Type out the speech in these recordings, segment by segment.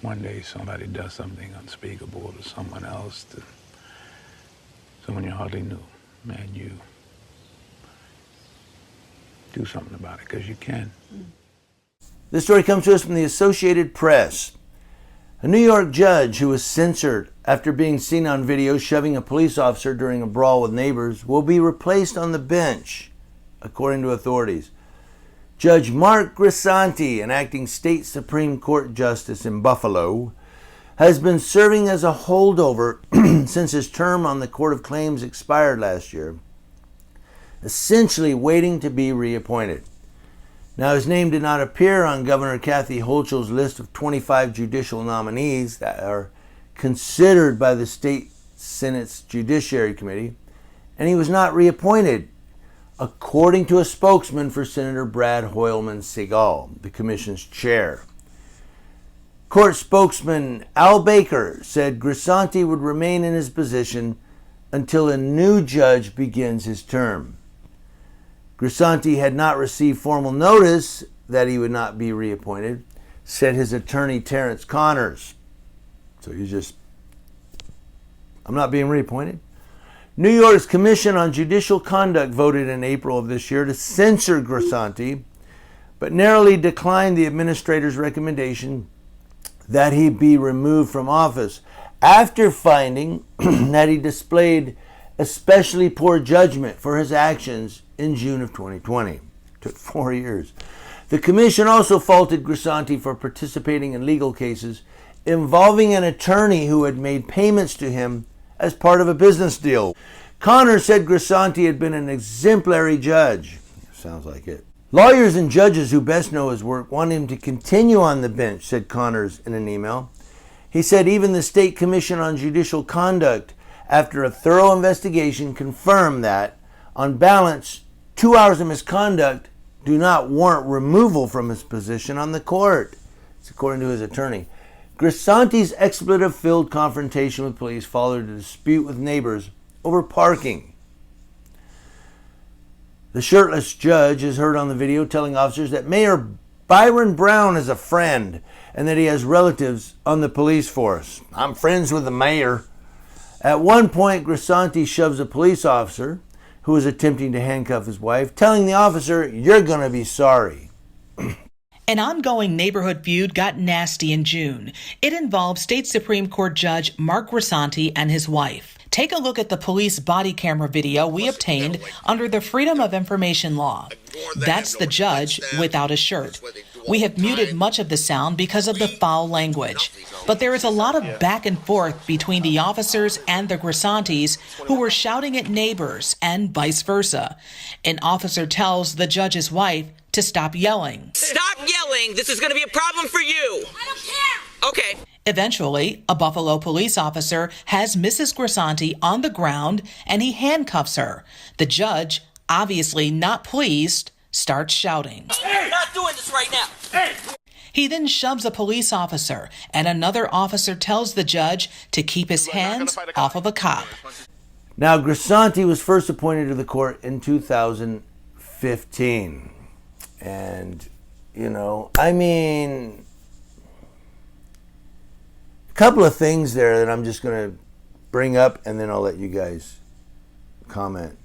one day somebody does something unspeakable to someone else, to someone you hardly knew, man, you do something about it, because you can. This story comes to us from the Associated Press. A New York judge who was censored after being seen on video shoving a police officer during a brawl with neighbors will be replaced on the bench, according to authorities. Judge Mark Grisanti, an acting state Supreme Court justice in Buffalo, has been serving as a holdover since his term on the Court of Claims expired last year, essentially waiting to be reappointed. Now, his name did not appear on Governor Kathy Hochul's list of 25 judicial nominees that are considered by the state Senate's Judiciary Committee, and he was not reappointed, according to a spokesman for Senator Brad Hoylman Segal, the commission's chair. Court spokesman Al Baker said Grisanti would remain in his position until a new judge begins his term. Grisanti had not received formal notice that he would not be reappointed, said his attorney Terrence Connors. So I'm not being reappointed? New York's Commission on Judicial Conduct voted in April of this year to censor Grisanti, but narrowly declined the administrator's recommendation that he be removed from office after finding that he displayed especially poor judgment for his actions in June of 2020. It took 4 years. The commission also faulted Grisanti for participating in legal cases involving an attorney who had made payments to him as part of a business deal. Connors said Grisanti had been an exemplary judge. Sounds like it. Lawyers and judges who best know his work want him to continue on the bench, said Connors in an email. He said even the State Commission on Judicial Conduct, after a thorough investigation, confirmed that, on balance, 2 hours of misconduct do not warrant removal from his position on the court. It's according to his attorney. Grisanti's expletive-filled confrontation with police followed a dispute with neighbors over parking. The shirtless judge is heard on the video telling officers that Mayor Byron Brown is a friend and that he has relatives on the police force. I'm friends with the mayor. At one point, Grisanti shoves a police officer who was attempting to handcuff his wife, telling the officer, "You're going to be sorry." An ongoing neighborhood feud got nasty in June. It involved State Supreme Court Judge Mark Grisanti and his wife. Take a look at the police body camera video we obtained under the Freedom of Information Law. That's the judge without a shirt. We have muted much of the sound because of the foul language. But there is a lot of back and forth between the officers and the Grisantis, who were shouting at neighbors and vice versa. An officer tells the judge's wife to stop yelling. Stop yelling! This is going to be a problem for you! I don't care! Okay. Eventually, a Buffalo police officer has Mrs. Grisanti on the ground and he handcuffs her. The judge, obviously not pleased, starts shouting. Hey! We're not doing this right now! Hey! He then shoves a police officer, and another officer tells the judge to keep his hands off of a cop. Now, Grisanti was first appointed to the court in 2015. And, a couple of things there that I'm just going to bring up, and then I'll let you guys comment.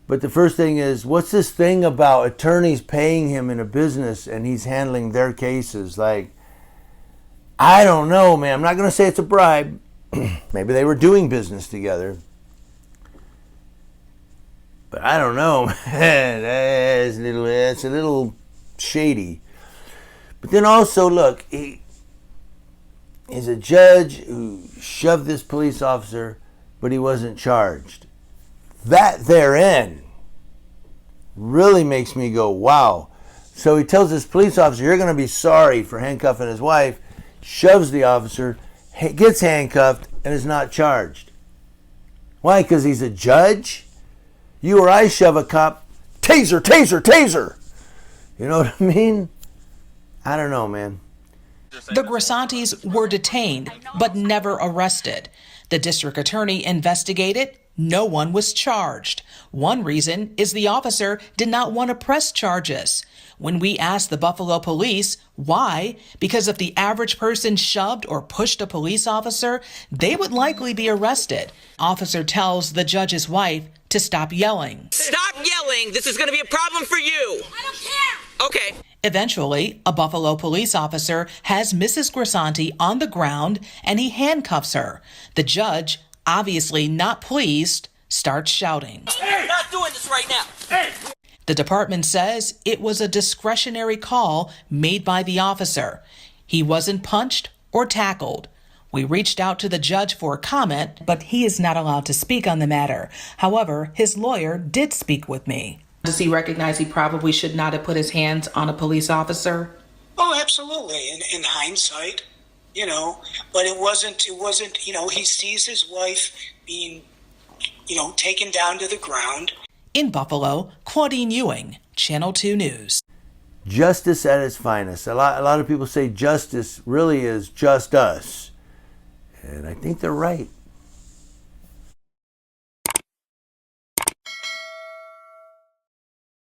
But the first thing is, what's this thing about attorneys paying him in a business and he's handling their cases? Like, I don't know, man. I'm not going to say it's a bribe. Maybe they were doing business together. But I don't know, man. It's a little shady. But then also, look, he's a judge who shoved this police officer, but he wasn't charged. That therein really makes me go, wow. So he tells this police officer, you're going to be sorry for handcuffing his wife, shoves the officer, gets handcuffed, and is not charged. Why? Because he's a judge? You or I shove a cop, taser, taser, taser. You know what I mean? I don't know, man. The Grisantis were detained, but never arrested. The district attorney investigated no one was charged. One reason is the officer did not want to press charges. When we asked the Buffalo police why, because if the average person shoved or pushed a police officer, they would likely be arrested. Officer tells the judge's wife to stop yelling. Stop yelling. This is going to be a problem for you. I don't care. Okay. Eventually, a Buffalo police officer has Mrs. Grisanti on the ground and he handcuffs her. The judge, obviously not pleased, starts shouting. We're not doing this right now. Hey. The department says it was a discretionary call made by the officer. He wasn't punched or tackled. We reached out to the judge for a comment, but he is not allowed to speak on the matter. However, his lawyer did speak with me. Does he recognize he probably should not have put his hands on a police officer? Oh, absolutely. In hindsight, but it wasn't, he sees his wife being, taken down to the ground. In Buffalo, Claudine Ewing, Channel 2 News. Justice at its finest. A lot of people say justice really is just us. And I think they're right.